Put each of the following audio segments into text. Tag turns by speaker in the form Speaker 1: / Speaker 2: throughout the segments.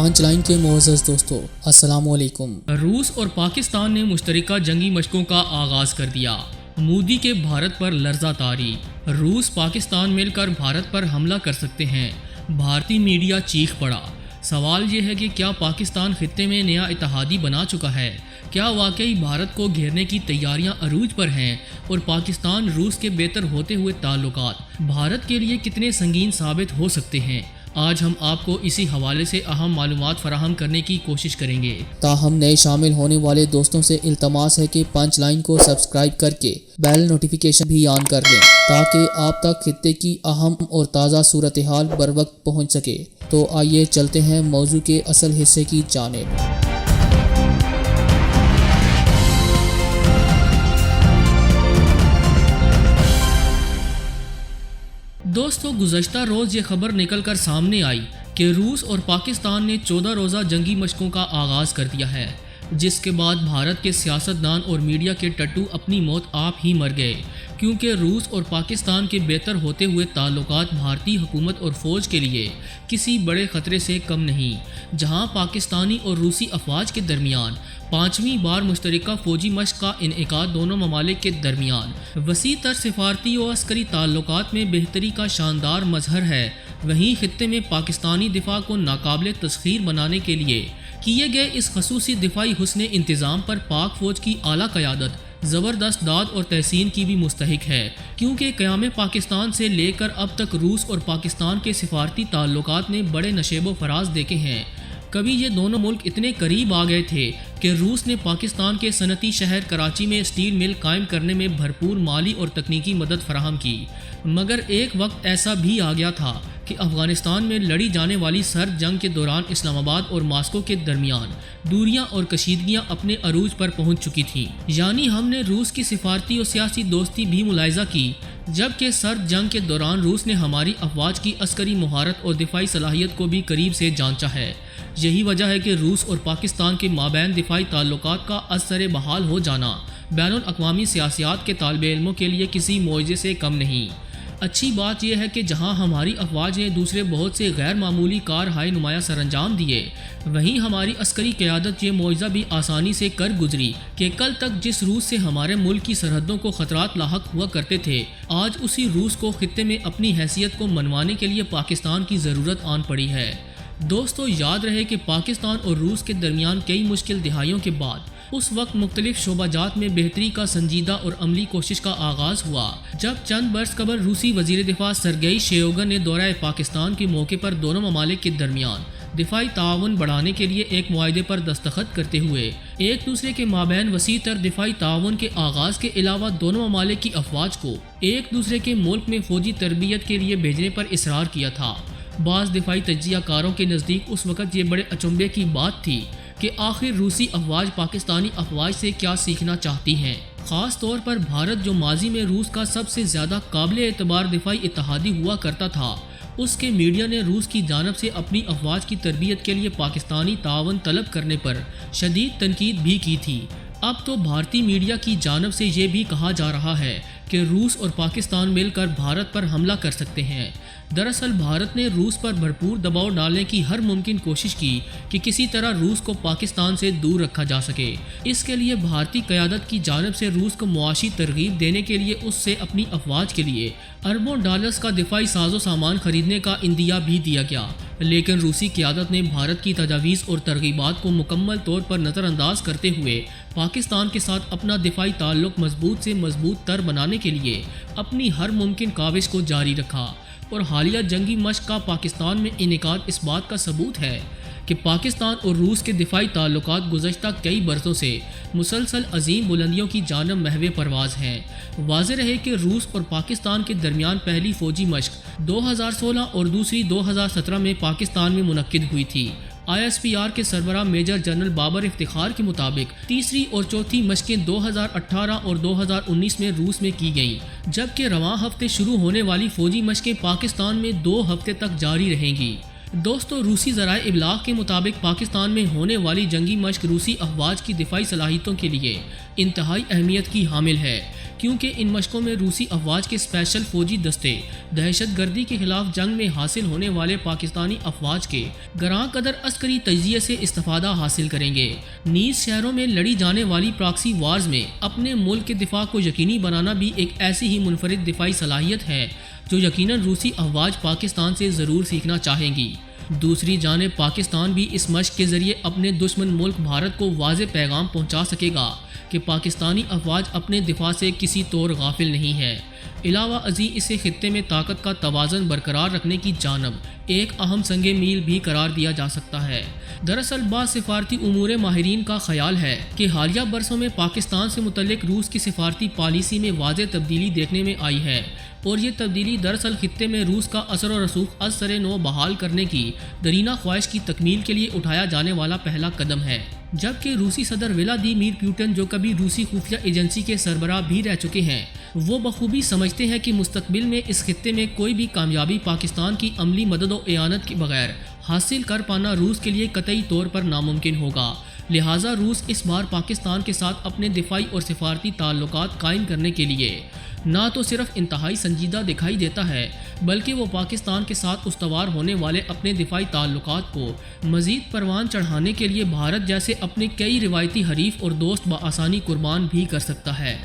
Speaker 1: پانچ لائن کے معزز دوستو، السلام علیکم۔
Speaker 2: روس اور پاکستان نے مشترکہ جنگی مشقوں کا آغاز کر دیا۔ مودی کے بھارت پر لرزہ طاری۔ روس پاکستان مل کر بھارت پر حملہ کر سکتے ہیں، بھارتی میڈیا چیخ پڑا۔ سوال یہ ہے کہ کیا پاکستان خطے میں نیا اتحادی بنا چکا ہے؟ کیا واقعی بھارت کو گھیرنے کی تیاریاں عروج پر ہیں؟ اور پاکستان روس کے بہتر ہوتے ہوئے تعلقات بھارت کے لیے کتنے سنگین ثابت ہو سکتے ہیں؟ آج ہم آپ کو اسی حوالے سے اہم معلومات فراہم کرنے کی کوشش کریں گے۔
Speaker 1: تاہم نئے شامل ہونے والے دوستوں سے التماس ہے کہ پانچ لائن کو سبسکرائب کر کے بیل نوٹیفیکیشن بھی آن کر لیں تاکہ آپ تک خطے کی اہم اور تازہ صورتحال بر وقت پہنچ سکے۔ تو آئیے چلتے ہیں موضوع کے اصل حصے کی جانب۔
Speaker 2: دوستو، گزشتہ روز یہ خبر نکل کر سامنے آئی کہ روس اور پاکستان نے 14 روزہ جنگی مشقوں کا آغاز کر دیا ہے، جس کے بعد بھارت کے سیاستدان اور میڈیا کے ٹٹو اپنی موت آپ ہی مر گئے، کیونکہ روس اور پاکستان کے بہتر ہوتے ہوئے تعلقات بھارتی حکومت اور فوج کے لیے کسی بڑے خطرے سے کم نہیں۔ جہاں پاکستانی اور روسی افواج کے درمیان 5ویں بار مشترکہ فوجی مشق کا انعقاد دونوں ممالک کے درمیان وسیع تر سفارتی و عسکری تعلقات میں بہتری کا شاندار مظہر ہے، وہیں خطے میں پاکستانی دفاع کو ناقابل تسخیر بنانے کے لیے کیے گئے اس خصوصی دفاعی حسن انتظام پر پاک فوج کی اعلیٰ قیادت زبردست داد اور تحسین کی بھی مستحق ہے، کیونکہ قیام پاکستان سے لے کر اب تک روس اور پاکستان کے سفارتی تعلقات نے بڑے نشیب و فراز دیکھے ہیں۔ کبھی یہ دونوں ملک اتنے قریب آ گئے تھے کہ روس نے پاکستان کے صنعتی شہر کراچی میں اسٹیل مل قائم کرنے میں بھرپور مالی اور تکنیکی مدد فراہم کی، مگر ایک وقت ایسا بھی آ گیا تھا کہ افغانستان میں لڑی جانے والی سرد جنگ کے دوران اسلام آباد اور ماسکو کے درمیان دوریاں اور کشیدگیاں اپنے عروج پر پہنچ چکی تھیں، یعنی ہم نے روس کی سفارتی اور سیاسی دوستی بھی ملاحظہ کی، جبکہ سرد جنگ کے دوران روس نے ہماری افواج کی عسکری مہارت اور دفاعی صلاحیت کو بھی قریب سے جانچا ہے۔ یہی وجہ ہے کہ روس اور پاکستان کے مابین دفاعی تعلقات کا ازسر بحال ہو جانا بین الاقوامی سیاست کے طالب علموں کے لیے کسی معجزے سے کم نہیں۔ اچھی بات یہ ہے کہ جہاں ہماری افواج نے دوسرے بہت سے غیر معمولی کارہائے نمایاں سر انجام دیے، وہیں ہماری عسکری قیادت یہ معجزہ بھی آسانی سے کر گزری کہ کل تک جس روس سے ہمارے ملک کی سرحدوں کو خطرات لاحق ہوا کرتے تھے، آج اسی روس کو خطے میں اپنی حیثیت کو منوانے کے لیے پاکستان کی ضرورت آن پڑی ہے۔ دوستو، یاد رہے کہ پاکستان اور روس کے درمیان کئی مشکل دہائیوں کے بعد اس وقت مختلف شعبہ جات میں بہتری کا سنجیدہ اور عملی کوشش کا آغاز ہوا جب چند برس قبل روسی وزیر دفاع سرگئی شویگو نے دورہ پاکستان کے موقع پر دونوں ممالک کے درمیان دفاعی تعاون بڑھانے کے لیے ایک معاہدے پر دستخط کرتے ہوئے ایک دوسرے کے مابین وسیع تر دفاعی تعاون کے آغاز کے علاوہ دونوں ممالک کی افواج کو ایک دوسرے کے ملک میں فوجی تربیت کے لیے بھیجنے پر اصرار کیا تھا۔ بعض دفاعی تجزیہ کاروں کے نزدیک اس وقت یہ بڑے اچنبھے کی بات تھی کہ آخر روسی افواج پاکستانی افواج سے کیا سیکھنا چاہتی ہیں، خاص طور پر بھارت جو ماضی میں روس کا سب سے زیادہ قابل اعتبار دفاعی اتحادی ہوا کرتا تھا۔ اس کے میڈیا نے روس کی جانب سے اپنی افواج کی تربیت کے لیے پاکستانی تعاون طلب کرنے پر شدید تنقید بھی کی تھی۔ اب تو بھارتی میڈیا کی جانب سے یہ بھی کہا جا رہا ہے کہ روس اور پاکستان مل کر بھارت پر حملہ کر سکتے ہیں۔ دراصل بھارت نے روس پر بھرپور دباؤ ڈالنے کی ہر ممکن کوشش کی کہ کسی طرح روس کو پاکستان سے دور رکھا جا سکے۔ اس کے لیے بھارتی قیادت کی جانب سے روس کو معاشی ترغیب دینے کے لیے اس سے اپنی افواج کے لیے اربوں ڈالرز کا دفاعی ساز و سامان خریدنے کا عندیہ بھی دیا گیا، لیکن روسی قیادت نے بھارت کی تجاویز اور ترغیبات کو مکمل طور پر نظر انداز کرتے ہوئے پاکستان کے ساتھ اپنا دفاعی تعلق مضبوط سے مضبوط تر بنانے کے لیے اپنی ہر ممکن کاوش کو جاری رکھا، اور حالیہ جنگی مشق کا پاکستان میں انعقاد اس بات کا ثبوت ہے کہ پاکستان اور روس کے دفاعی تعلقات گزشتہ کئی برسوں سے مسلسل عظیم بلندیوں کی جانب محو پرواز ہیں۔ واضح رہے کہ روس اور پاکستان کے درمیان پہلی فوجی مشق 2016 اور دوسری 2017 میں پاکستان میں منعقد ہوئی تھی۔ ISPR کے سربراہ میجر جنرل بابر افتخار کے مطابق تیسری اور چوتھی مشقیں 2018 اور 2019 میں روس میں کی گئیں، جبکہ رواں ہفتے شروع ہونے والی فوجی مشقیں پاکستان میں 2 ہفتے تک جاری رہیں گی۔ دوستو روسی ذرائع ابلاغ کے مطابق پاکستان میں ہونے والی جنگی مشق روسی افواج کی دفاعی صلاحیتوں کے لیے انتہائی اہمیت کی حامل ہے، کیونکہ ان مشقوں میں روسی افواج کے اسپیشل فوجی دستے دہشت گردی کے خلاف جنگ میں حاصل ہونے والے پاکستانی افواج کے گراں قدر عسکری تجزیے سے استفادہ حاصل کریں گے۔ نیز شہروں میں لڑی جانے والی پراکسی وارز میں اپنے ملک کے دفاع کو یقینی بنانا بھی ایک ایسی ہی منفرد دفاعی صلاحیت ہے جو یقیناً روسی افواج پاکستان سے ضرور سیکھنا چاہیں گی۔ دوسری جانب پاکستان بھی اس مشق کے ذریعے اپنے دشمن ملک بھارت کو واضح پیغام پہنچا سکے گا کہ پاکستانی افواج اپنے دفاع سے کسی طور غافل نہیں ہے۔ علاوہ ازیں اسے خطے میں طاقت کا توازن برقرار رکھنے کی جانب ایک اہم سنگ میل بھی قرار دیا جا سکتا ہے۔ دراصل بعض سفارتی امور ماہرین کا خیال ہے کہ حالیہ برسوں میں پاکستان سے متعلق روس کی سفارتی پالیسی میں واضح تبدیلی دیکھنے میں آئی ہے، اور یہ تبدیلی دراصل خطے میں روس کا اثر و رسوخ از سر نو بحال کرنے کی درینہ خواہش کی تکمیل کے لیے اٹھایا جانے والا پہلا قدم ہے۔ جبکہ روسی صدر ولادیمیر پوٹن، جو کبھی روسی خفیہ ایجنسی کے سربراہ بھی رہ چکے ہیں، وہ بخوبی سمجھتے ہیں کہ مستقبل میں اس خطے میں کوئی بھی کامیابی پاکستان کی عملی مدد و اعانت کے بغیر حاصل کر پانا روس کے لیے قطعی طور پر ناممکن ہوگا۔ لہٰذا روس اس بار پاکستان کے ساتھ اپنے دفاعی اور سفارتی تعلقات قائم کرنے کے لیے نہ تو صرف انتہائی سنجیدہ دکھائی دیتا ہے، بلکہ وہ پاکستان کے ساتھ استوار ہونے والے اپنے دفاعی تعلقات کو مزید پروان چڑھانے کے لیے بھارت جیسے اپنے کئی روایتی حریف اور دوست بآسانی قربان بھی کر سکتا ہے۔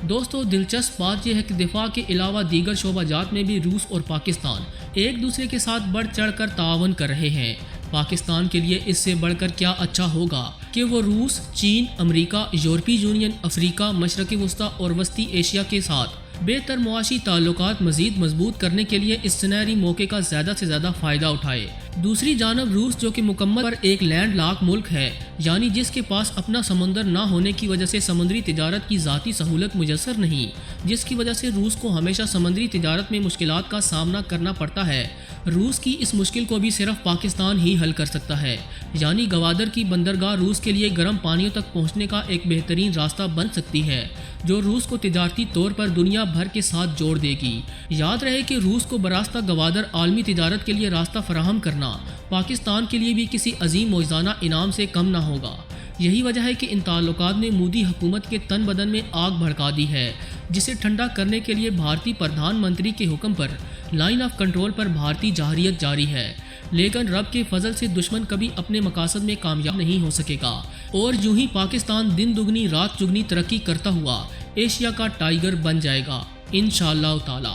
Speaker 2: دوستو دلچسپ بات یہ ہے کہ دفاع کے علاوہ دیگر شعبہ جات میں بھی روس اور پاکستان ایک دوسرے کے ساتھ بڑھ چڑھ کر تعاون کر رہے ہیں۔ پاکستان کے لیے اس سے بڑھ کر کیا اچھا ہوگا کہ وہ روس، چین، امریکہ، یورپی یونین، افریقہ، مشرق وسطیٰ اور وسطی ایشیا کے ساتھ بہتر معاشی تعلقات مزید مضبوط کرنے کے لیے اس سنہری موقع کا زیادہ سے زیادہ فائدہ اٹھائے۔ دوسری جانب روس، جو کہ مکمل پر ایک لینڈ لاک ملک ہے، یعنی جس کے پاس اپنا سمندر نہ ہونے کی وجہ سے سمندری تجارت کی ذاتی سہولت میسر نہیں، جس کی وجہ سے روس کو ہمیشہ سمندری تجارت میں مشکلات کا سامنا کرنا پڑتا ہے، روس کی اس مشکل کو بھی صرف پاکستان ہی حل کر سکتا ہے۔ یعنی گوادر کی بندرگاہ روس کے لیے گرم پانیوں تک پہنچنے کا ایک بہترین راستہ بن سکتی ہے، جو روس کو تجارتی طور پر دنیا بھر کے ساتھ جوڑ دے گی۔ یاد رہے کہ روس کو براستہ گوادر عالمی تجارت کے لیے راستہ فراہم کرنا پاکستان کے لیے بھی کسی عظیم معجزانہ انعام سے کم نہ ہوگا۔ یہی وجہ ہے کہ ان تعلقات نے مودی حکومت کے تن بدن میں آگ بھڑکا دی ہے، جسے ٹھنڈا کرنے کے لیے بھارتی پردھان منتری کے حکم پر لائن آف کنٹرول پر بھارتی جارحیت جاری ہے۔ لیکن رب کے فضل سے دشمن کبھی اپنے مقاصد میں کامیاب نہیں ہو سکے گا، اور یوں ہی پاکستان دن دگنی رات چگنی ترقی کرتا ہوا ایشیا کا ٹائیگر بن جائے گا انشاءاللہ تعالی۔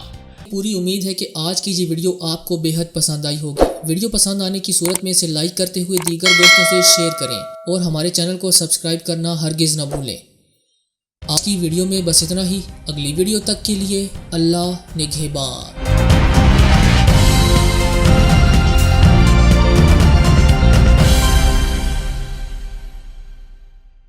Speaker 1: پوری امید ہے کہ آج کی یہ ویڈیو آپ کو بے حد پسند آئی ہوگی۔ ویڈیو پسند آنے کی صورت میں اسے لائک کرتے ہوئے دیگر دوستوں سے شیئر کریں، اور ہمارے چینل کو سبسکرائب کرنا ہرگز نہ بھولیں۔ آج کی ویڈیو میں بس اتنا ہی۔ اگلی ویڈیو تک کے لیے اللہ نگہبان۔